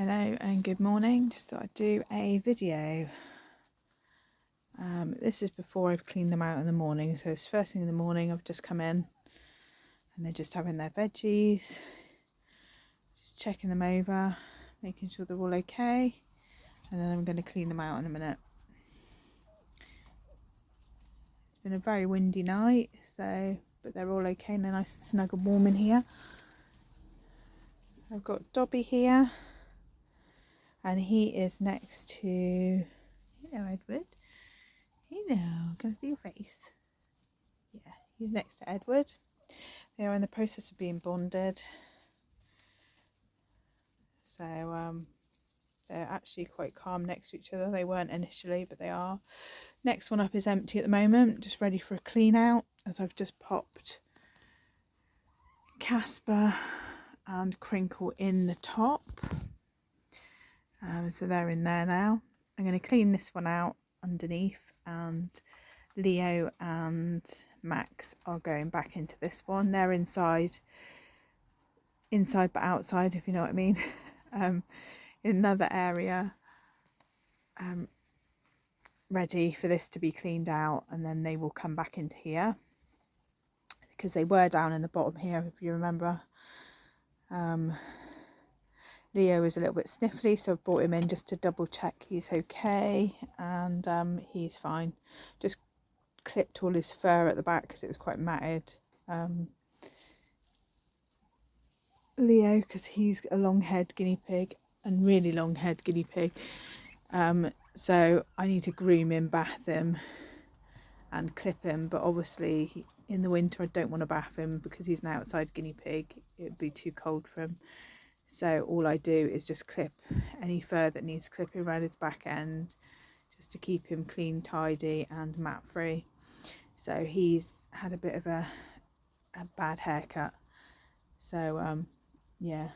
Hello and good morning. Just thought I'd do a video. This is before I've cleaned them out in the morning. So it's first thing in the morning. I've just come in and they're just having their veggies, just checking them over, making sure they're all okay, and then I'm going to clean them out in a minute. It's been a very windy night, but they're all okay and they're nice and snug and warm in here. I've got Dobby here, and he is next to, hello Edward, hello, can I see your face? Yeah, he's next to Edward. They are in the process of being bonded, so they're actually quite calm next to each other. They weren't initially, but they are. Next one up is empty at the moment, just ready for a clean out, as I've just popped Casper and Crinkle in the top. So they're in there now. I'm going to clean this one out underneath, and Leo and Max are going back into this one. They're inside but outside, if you know what I mean. In another area, ready for this to be cleaned out, and then they will come back into here because they were down in the bottom here, if you remember. Leo is a little bit sniffly, so I've brought him in just to double check he's okay, and he's fine. Just clipped all his fur at the back because it was quite matted. Leo, because he's a long-haired guinea pig, and really long-haired guinea pig, so I need to groom him, bath him and clip him, but obviously in the winter I don't want to bath him because he's an outside guinea pig. It would be too cold for him. So all I do is just clip any fur that needs clipping around his back end, just to keep him clean, tidy and mat free. So he's had a bit of a bad haircut, so yeah,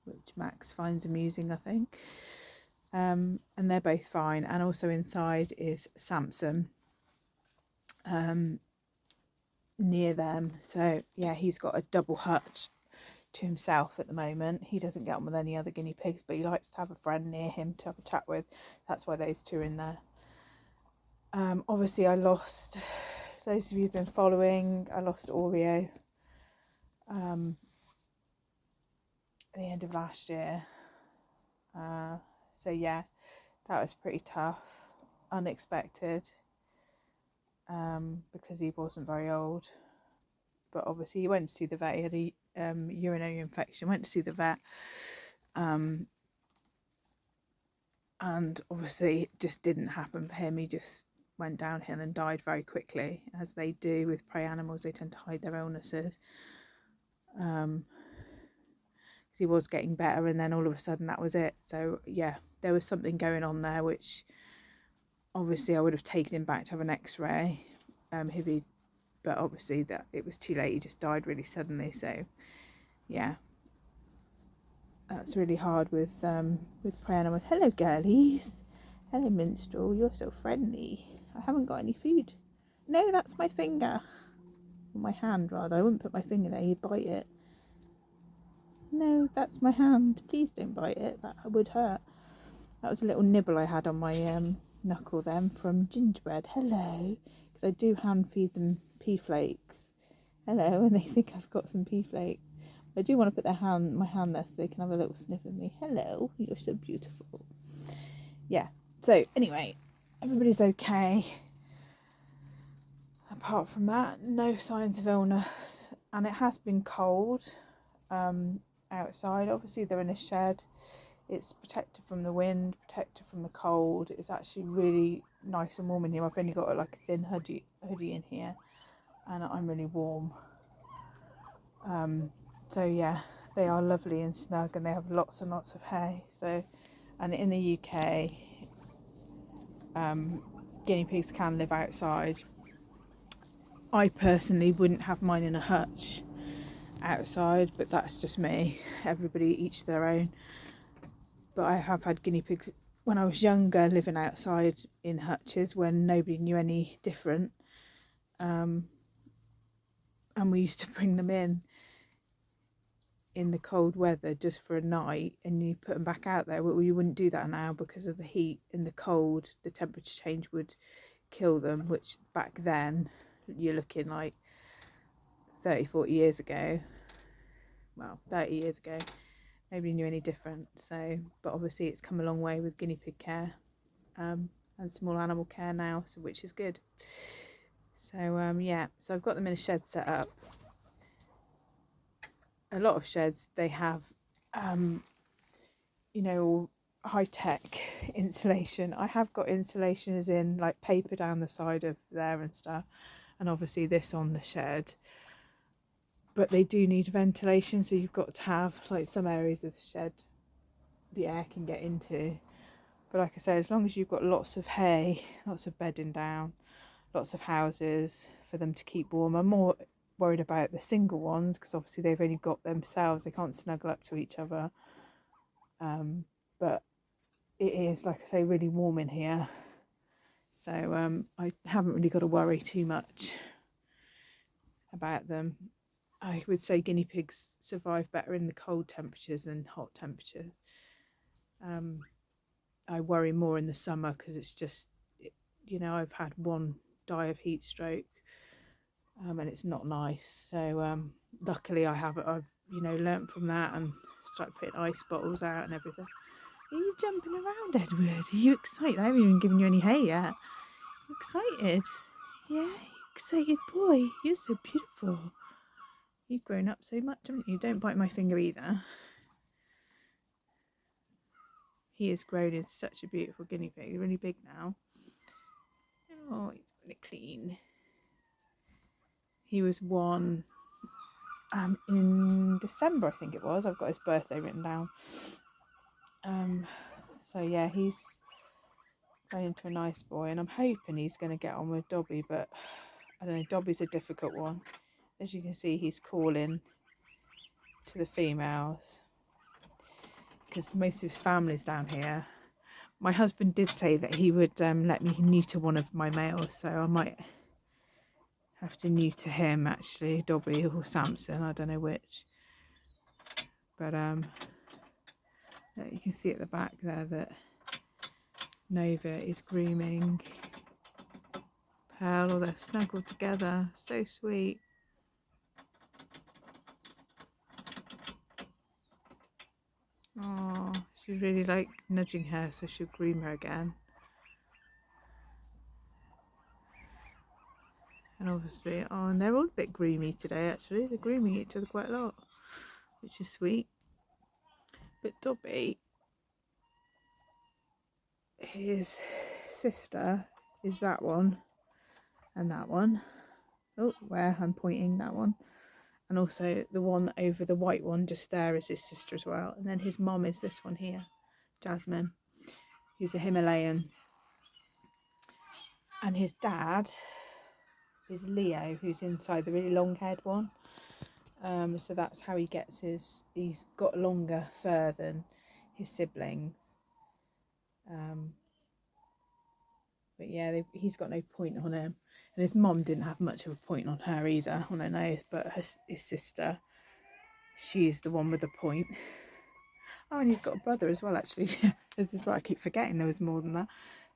which Max finds amusing, I think. And they're both fine. And also inside is Samson, near them. So yeah, he's got a double hutch to himself at the moment. He doesn't get on with any other guinea pigs, but he likes to have a friend near him to have a chat with. That's why those two are in there. Obviously I lost, those of you who've been following, I lost Oreo at the end of last year. So yeah, that was pretty tough, unexpected, because he wasn't very old. But obviously he went to see the vet. He had a urinary infection, went to see the vet, and obviously it just didn't happen for him. He just went downhill and died very quickly, as they do with prey animals. They tend to hide their illnesses, because he was getting better, and then all of a sudden that was it. So yeah, there was something going on there, which obviously I would have taken him back to have an x-ray, but obviously that it was too late. He just died really suddenly. So yeah, that's really hard with prey animals. Hello girlies, hello minstrel, you're so friendly. I haven't got any food. No, that's my finger, or my hand rather. I wouldn't put my finger there, you'd bite it. No, that's my hand, please don't bite it, that would hurt. That was a little nibble I had on my knuckle then from Gingerbread. Hello, because I do hand feed them pea flakes. Hello, and they think I've got some pea flakes. I do want to put my hand there so they can have a little sniff of me. Hello, you're so beautiful. Yeah, so anyway, everybody's okay. Apart from that, no signs of illness. And it has been cold outside. Obviously they're in a shed. It's protected from the wind, protected from the cold. It's actually really nice and warm in here. I've only got like a thin hoodie in here, and I'm really warm. So yeah, they are lovely and snug, and they have lots and lots of hay. So, and in the UK, guinea pigs can live outside. I personally wouldn't have mine in a hutch outside, but that's just me. Everybody each their own. But I have had guinea pigs when I was younger living outside in hutches when nobody knew any different, and we used to bring them in in the cold weather just for a night and you put them back out there. Well, you wouldn't do that now because of the heat. In the cold, the temperature change would kill them, which back then, you're looking like 30-40 years ago, well 30 years ago, nobody knew any different. So, but obviously it's come a long way with guinea pig care, and small animal care now, so which is good. So yeah, so I've got them in a shed set up. A lot of sheds, they have you know, high-tech insulation. I have got insulation as in like paper down the side of there and stuff, and obviously this on the shed, but they do need ventilation, so you've got to have like some areas of the shed the air can get into. But like I say, as long as you've got lots of hay, lots of bedding down, lots of houses for them to keep warm. I'm more worried about the single ones because obviously they've only got themselves, they can't snuggle up to each other, but it is, like I say, really warm in here, so I haven't really got to worry too much about them. I would say guinea pigs survive better in the cold temperatures than hot temperatures. I worry more in the summer because it's just, you know, I've had one die of heat stroke, and it's not nice. So luckily I've you know, learnt from that and started putting ice bottles out and everything. Are you jumping around, Edward? Are you excited? I haven't even given you any hay yet. You excited? Yeah, you excited boy. You're so beautiful. You've grown up so much, haven't you? Don't bite my finger either. He has grown into such a beautiful guinea pig. He's really big now. Oh, he's really clean. He was one in December, I think it was. I've got his birthday written down. So yeah, he's going into a nice boy, and I'm hoping he's going to get on with Dobby, but I don't know, Dobby's a difficult one. As you can see, he's calling to the females because most of his family's down here. My husband did say that he would let me neuter one of my males, so I might have to neuter him, actually, Dobby or Samson, I don't know which. But you can see at the back there that Nova is grooming Pearl. They're snuggled together, so sweet. Oh, she's really like nudging her so she'll groom her again. And obviously, oh, and they're all a bit groomy today, actually. They're grooming each other quite a lot, which is sweet. But Dobby, his sister is that one and that one. Oh, where I'm pointing, that one. And also the one over the white one just there is his sister as well. And then his mom is this one here, Jasmine, who's a Himalayan. And his dad is Leo, who's inside the really long haired one. So that's how he gets he's got longer fur than his siblings. But yeah, he's got no point on him. And his mom didn't have much of a point on her either, on her nose, but his sister, she's the one with the point. Oh, and he's got a brother as well, actually. This is right, I keep forgetting there was more than that.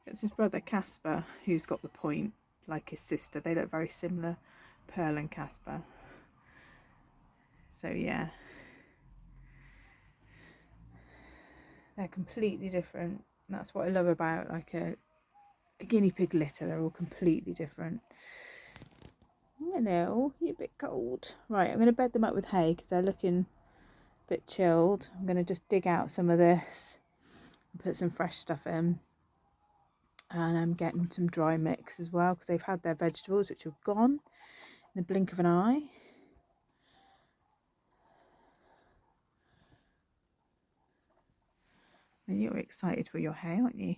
It's his brother Casper who's got the point, like his sister. They look very similar, Pearl and Casper. So yeah, they're completely different. And that's what I love about like a guinea pig litter. They're all completely different. I know, you're a bit cold. Right, I'm going to bed them up with hay because they're looking a bit chilled. I'm going to just dig out some of this and put some fresh stuff in. And I'm getting some dry mix as well because they've had their vegetables which have gone in the blink of an eye. And you're excited for your hay, aren't you?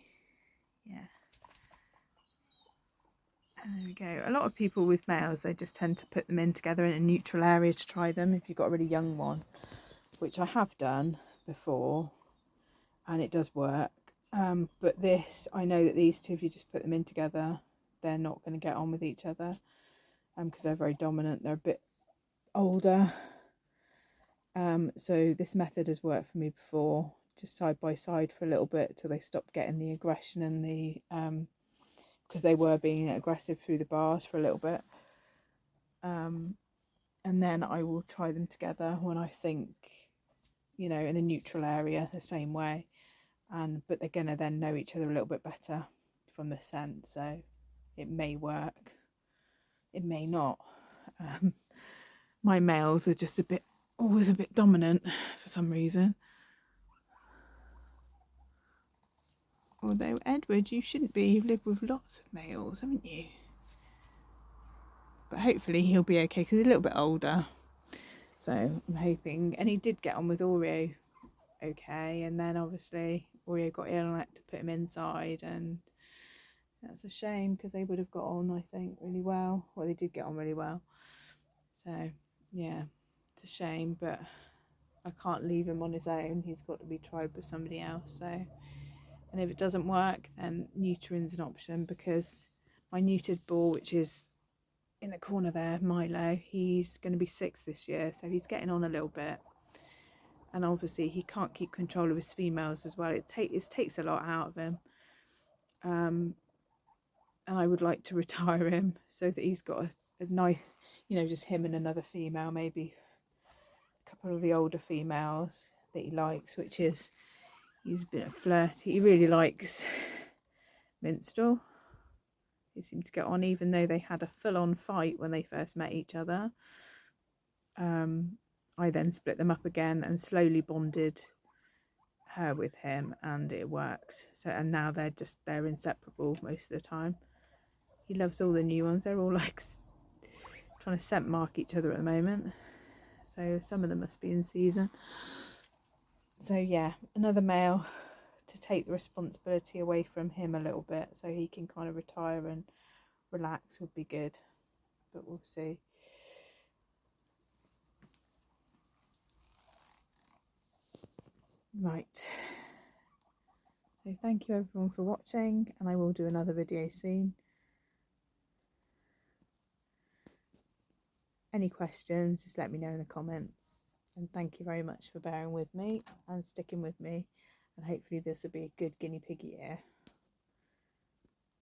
Yeah. And there we go. A lot of people with males, they just tend to put them in together in a neutral area to try them if you've got a really young one, which I have done before and it does work. But this, I know that these two, if you just put them in together, they're not going to get on with each other because they're very dominant. They're a bit older. So this method has worked for me before, just side by side for a little bit till they stopped getting the aggression and the because they were being aggressive through the bars for a little bit. And then I will try them together when I think, you know, in a neutral area the same way. But they're gonna then know each other a little bit better from the scent, so it may work, it may not. My males are just always a bit dominant for some reason. Although, Edward, you shouldn't be. You've lived with lots of males, haven't you? But hopefully he'll be okay because he's a little bit older. So I'm hoping. And he did get on with Oreo okay. And then obviously Oreo got ill and I had to put him inside. And that's a shame because they would have got on, I think, really well. Well, they did get on really well. So, yeah, it's a shame. But I can't leave him on his own. He's got to be tried with somebody else. So... And if it doesn't work, then neuterin's an option because my neutered boar, which is in the corner there, Milo, he's going to be 6 this year, so he's getting on a little bit. And obviously he can't keep control of his females as well. It takes a lot out of him. And I would like to retire him so that he's got a nice, you know, just him and another female, maybe a couple of the older females that he likes, which is, he's a bit flirty. He really likes Minstrel. They seemed to get on, even though they had a full-on fight when they first met each other. I then split them up again and slowly bonded her with him, and it worked. So, and now they're inseparable most of the time. He loves all the new ones. They're all like trying to scent mark each other at the moment. So some of them must be in season. So yeah, another male to take the responsibility away from him a little bit so he can kind of retire and relax would be good, but we'll see. Right, so thank you everyone for watching, and I will do another video soon. Any questions, just let me know in the comments, and thank you very much for bearing with me and sticking with me, and hopefully this will be a good guinea pig year.